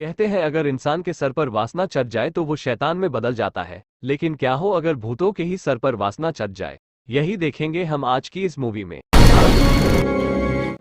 कहते हैं अगर इंसान के सर पर वासना चढ़ जाए तो वो शैतान में बदल जाता है, लेकिन क्या हो अगर भूतों के ही सर पर वासना चढ़ जाए? यही देखेंगे हम आज की इस मूवी में।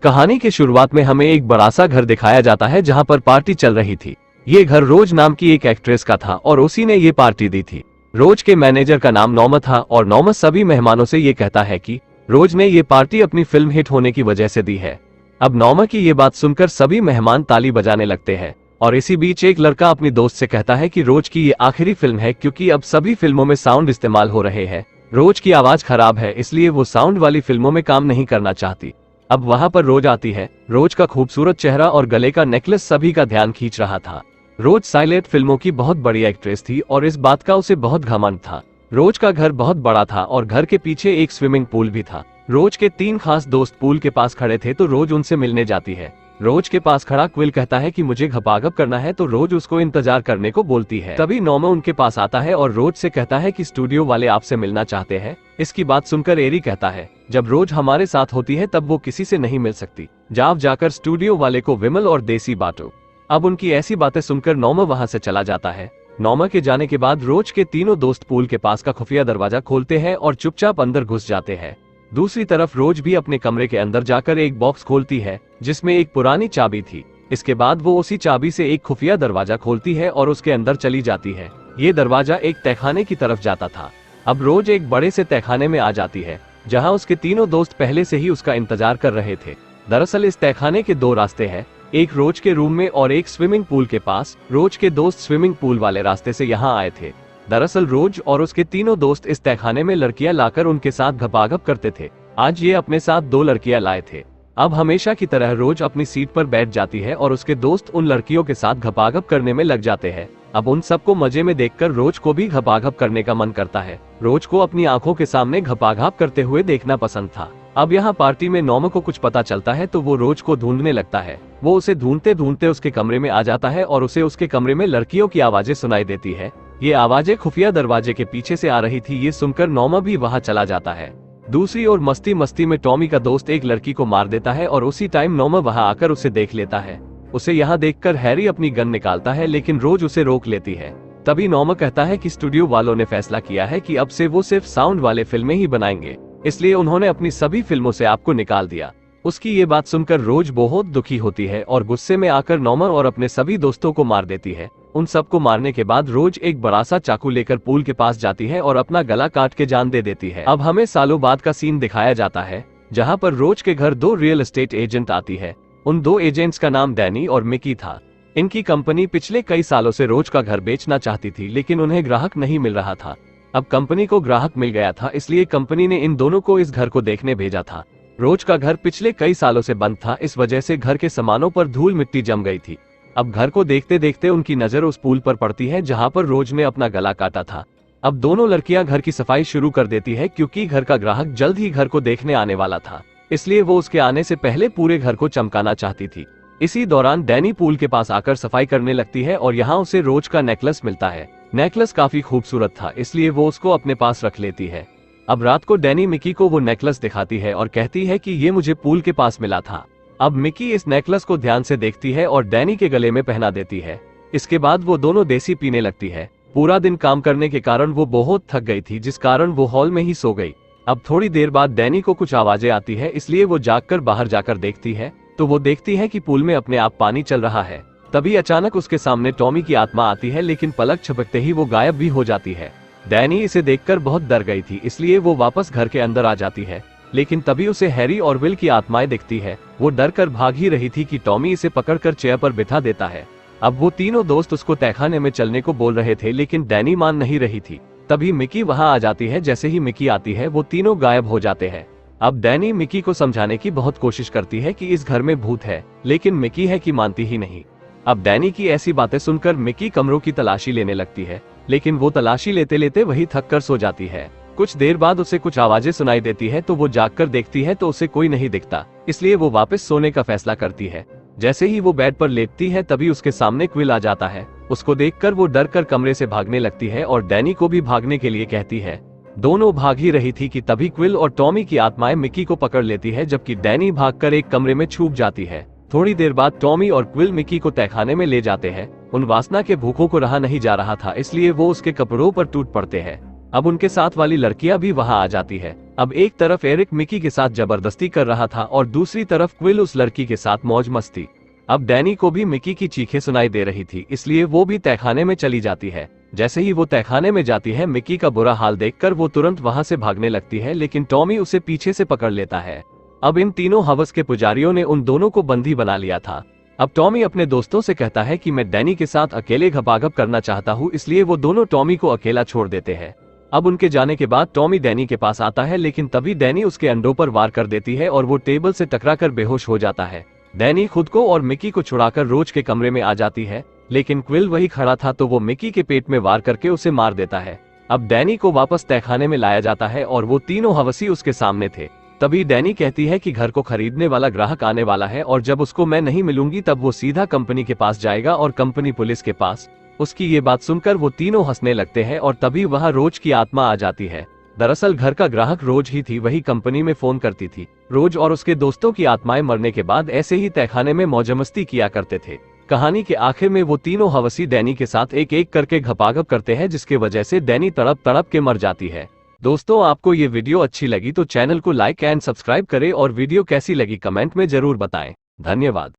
कहानी के शुरुआत में हमें एक बड़ा सा घर दिखाया जाता है जहां पर पार्टी चल रही थी। ये घर रोज नाम की एक एक्ट्रेस का था और उसी ने ये पार्टी दी थी। रोज के मैनेजर का नाम नॉमा था और नॉमा सभी मेहमानों से ये कहता है कि रोज ने ये पार्टी अपनी फिल्म हिट होने की वजह से दी है। अब नॉमा की ये बात सुनकर सभी मेहमान ताली बजाने लगते हैं और इसी बीच एक लड़का अपनी दोस्त से कहता है कि रोज की ये आखिरी फिल्म है क्योंकि अब सभी फिल्मों में साउंड इस्तेमाल हो रहे हैं। रोज की आवाज खराब है इसलिए वो साउंड वाली फिल्मों में काम नहीं करना चाहती। अब वहां पर रोज आती है। रोज का खूबसूरत चेहरा और गले का नेकलेस सभी का ध्यान खींच रहा था। रोज साइलेंट फिल्मों की बहुत बड़ी एक्ट्रेस थी और इस बात का उसे बहुत घमंड था। रोज का घर बहुत बड़ा था और घर के पीछे एक स्विमिंग पूल भी था। रोज के 3 खास दोस्त पूल के पास खड़े थे तो रोज उनसे मिलने जाती है। रोज के पास खड़ा क्विल कहता है कि मुझे घपाघप करना है तो रोज उसको इंतजार करने को बोलती है। तभी नॉमा उनके पास आता है और रोज से कहता है कि स्टूडियो वाले आपसे मिलना चाहते हैं। इसकी बात सुनकर एरी कहता है जब रोज हमारे साथ होती है तब वो किसी से नहीं मिल सकती। जाकर स्टूडियो वाले को विमल और देसी बांटो। अब उनकी ऐसी बातें सुनकर नॉमा वहां से चला जाता है। नॉमा के जाने के बाद रोज के तीनों दोस्त पूल के पास का खुफिया दरवाजा खोलते हैं और चुपचाप अंदर घुस जाते हैं। दूसरी तरफ रोज भी अपने कमरे के अंदर जाकर एक बॉक्स खोलती है जिसमें एक पुरानी चाबी थी। इसके बाद वो उसी चाबी से एक खुफिया दरवाजा खोलती है और उसके अंदर चली जाती है। ये दरवाजा एक तहखाने की तरफ जाता था। अब रोज एक बड़े से तहखाने में आ जाती है जहां उसके तीनों दोस्त पहले से ही उसका इंतजार कर रहे थे। दरअसल इस तहखाने के 2 रास्ते हैं, एक रोज के रूम में और एक स्विमिंग पूल के पास। रोज के दोस्त स्विमिंग पूल वाले रास्ते से यहाँ आए थे। दरअसल रोज और उसके तीनों दोस्त इस तहखाने में लड़कियां लाकर उनके साथ घपाघप करते थे। आज ये अपने साथ 2 लड़कियां लाए थे। अब हमेशा की तरह रोज अपनी सीट पर बैठ जाती है और उसके दोस्त उन लड़कियों के साथ घपाघप करने में लग जाते हैं। अब उन सबको मजे में देखकर रोज को भी घपाघप करने का मन करता है। रोज को अपनी आंखों के सामने घपाघप करते हुए देखना पसंद था। अब यहाँ पार्टी में नॉमा को कुछ पता चलता है तो वो रोज को ढूंढने लगता है। वो उसे ढूंढते ढूंढते उसके कमरे में आ जाता है और उसे उसके कमरे में लड़कियों की आवाजें सुनाई देती है। ये आवाजें खुफिया दरवाजे के पीछे से आ रही थी। ये सुनकर नॉमा भी वहाँ चला जाता है। दूसरी ओर मस्ती मस्ती में टॉमी का दोस्त एक लड़की को मार देता है और उसी टाइम नॉमा वहाँ आकर उसे देख लेता है। उसे यहाँ देखकर हैरी अपनी गन निकालता है लेकिन रोज उसे रोक लेती है। तभी नॉमा कहता है कि स्टूडियो वालों ने फैसला किया है कि अब से वो सिर्फ साउंड वाले फिल्में ही बनाएंगे, इसलिए उन्होंने अपनी सभी फिल्मों से आपको निकाल दिया। उसकी ये बात सुनकर रोज बहुत दुखी होती है और गुस्से में आकर नॉमा और अपने सभी दोस्तों को मार देती है। उन सबको मारने के बाद रोज एक बड़ा सा चाकू लेकर पूल के पास जाती है और अपना गला काट के जान दे देती है। अब हमें सालों बाद का सीन दिखाया जाता है जहाँ पर रोज के घर 2 रियल एस्टेट एजेंट आती है। उन 2 एजेंट्स का नाम डैनी और मिकी था। इनकी कंपनी पिछले कई सालों से रोज का घर बेचना चाहती थी लेकिन उन्हें ग्राहक नहीं मिल रहा था। अब कंपनी को ग्राहक मिल गया था इसलिए कंपनी ने इन दोनों को इस घर को देखने भेजा था। रोज का घर पिछले कई सालों से बंद था, इस वजह से घर के सामानों पर धूल मिट्टी जम गई थी। अब घर को देखते देखते उनकी नजर उस पूल पर पड़ती है जहां पर रोज ने अपना गला काटा था। अब दोनों लड़कियां घर की सफाई शुरू कर देती है क्योंकि घर का ग्राहक जल्द ही घर को देखने आने वाला था, इसलिए वो उसके आने से पहले पूरे घर को चमकाना चाहती थी। इसी दौरान डैनी पूल के पास आकर सफाई करने लगती है और यहाँ उसे रोज का नेकलेस मिलता है। नेकलेस काफी खूबसूरत था इसलिए वो उसको अपने पास रख लेती है। अब रात को डैनी मिकी को वो नेकलेस दिखाती है और कहती है कि ये मुझे पूल के पास मिला था। अब मिकी इस नेकलेस को ध्यान से देखती है और डैनी के गले में पहना देती है। इसके बाद वो दोनों देसी पीने लगती है। पूरा दिन काम करने के कारण वो बहुत थक गई थी जिस कारण वो हॉल में ही सो गई। अब थोड़ी देर बाद डैनी को कुछ आवाजें आती है इसलिए वो जागकर बाहर जाकर देखती है तो वो देखती है कि पूल में अपने आप पानी चल रहा है। तभी अचानक उसके सामने टॉमी की आत्मा आती है लेकिन पलक झपकते ही वो गायब भी हो जाती है। डैनी इसे देखकर बहुत डर गई थी इसलिए वो वापस घर के अंदर आ जाती है, लेकिन तभी उसे हैरी और विल की आत्माएं दिखती है। वो डर कर भाग ही रही थी कि टॉमी इसे पकड़कर चेयर पर बिठा देता है। अब वो तीनों दोस्त उसको तहखाने में चलने को बोल रहे थे लेकिन डैनी मान नहीं रही थी। तभी मिकी वहां आ जाती है। जैसे ही मिकी आती है वो तीनों गायब हो जाते हैं। अब डैनी मिकी को समझाने की बहुत कोशिश करती है कि इस घर में भूत है, लेकिन मिकी है कि मानती ही नहीं। अब डैनी की ऐसी बातें सुनकर मिकी कमरों की तलाशी लेने लगती है, लेकिन वो तलाशी लेते लेते वही थक कर सो जाती है। कुछ देर बाद उसे कुछ आवाजें सुनाई देती है तो वो जागकर देखती है तो उसे कोई नहीं दिखता, इसलिए वो वापस सोने का फैसला करती है। जैसे ही वो बेड पर लेटती है तभी उसके सामने क्विल आ जाता है। उसको देखकर वो डर कर कमरे से भागने लगती है और डैनी को भी भागने के लिए कहती है। दोनों भाग ही रही थी कि तभी क्विल और टॉमी की आत्माएं मिकी को पकड़ लेती है, जबकि डैनी भागकर एक कमरे में छुप जाती है। थोड़ी देर बाद टॉमी और क्विल मिकी को तहखाने में ले जाते हैं। उन वासना के भूखों को रहा नहीं जा रहा था, इसलिए वो उसके कपड़ों पर टूट पड़ते हैं। अब उनके साथ वाली लड़कियां भी वहां आ जाती है। अब एक तरफ एरिक मिकी के साथ जबरदस्ती कर रहा था और दूसरी तरफ क्विल उस लड़की के साथ मौज मस्ती। अब डैनी को भी मिकी की चीखें सुनाई दे रही थी, इसलिए वो भी तहखाने में चली जाती है। जैसे ही वो तहखाने में जाती है, मिकी का बुरा हाल देखकर वो तुरंत वहां से भागने लगती है, लेकिन टॉमी उसे पीछे से पकड़ लेता है। अब इन तीनों हवस के पुजारियों ने उन दोनों को बंदी बना लिया था। अब टॉमी अपने दोस्तों से कहता है कि मैं डैनी के साथ अकेले घपाघप करना चाहता हूँ, इसलिए वो दोनों टॉमी को अकेला छोड़ देते हैं। अब उनके जाने के बाद टॉमी डैनी के पास आता है, लेकिन तभी डैनी उसके अंडों पर वार कर देती है और वो टेबल से टकराकर बेहोश हो जाता है। डैनी खुद को और मिकी को छुड़ाकर रोज के कमरे में आ जाती है, लेकिन क्विल वही खड़ा था तो वो मिकी के पेट में वार करके उसे मार देता है। अब डैनी को वापस तहखाने में लाया जाता है और वो तीनों हवसी उसके सामने थे। तभी डैनी कहती है कि घर को खरीदने वाला ग्राहक आने वाला है और जब उसको मैं नहीं मिलूंगी तब वो सीधा कंपनी के पास जाएगा और कंपनी पुलिस के पास। उसकी ये बात सुनकर वो तीनों हंसने लगते हैं और तभी वहां रोज की आत्मा आ जाती है। दरअसल घर का ग्राहक रोज ही थी, वही कंपनी में फोन करती थी। रोज और उसके दोस्तों की आत्माएं मरने के बाद ऐसे ही तहखाने में मौजमस्ती किया करते थे। कहानी के आखिर में वो तीनों हवसी डैनी के साथ एक एक करके घपाघप करते हैं, जिसके वजह से डैनी तड़प तड़प के मर जाती है। दोस्तों, आपको ये वीडियो अच्छी लगी तो चैनल को लाइक एंड सब्सक्राइब करें और वीडियो कैसी लगी कमेंट में जरूर बताएं। धन्यवाद।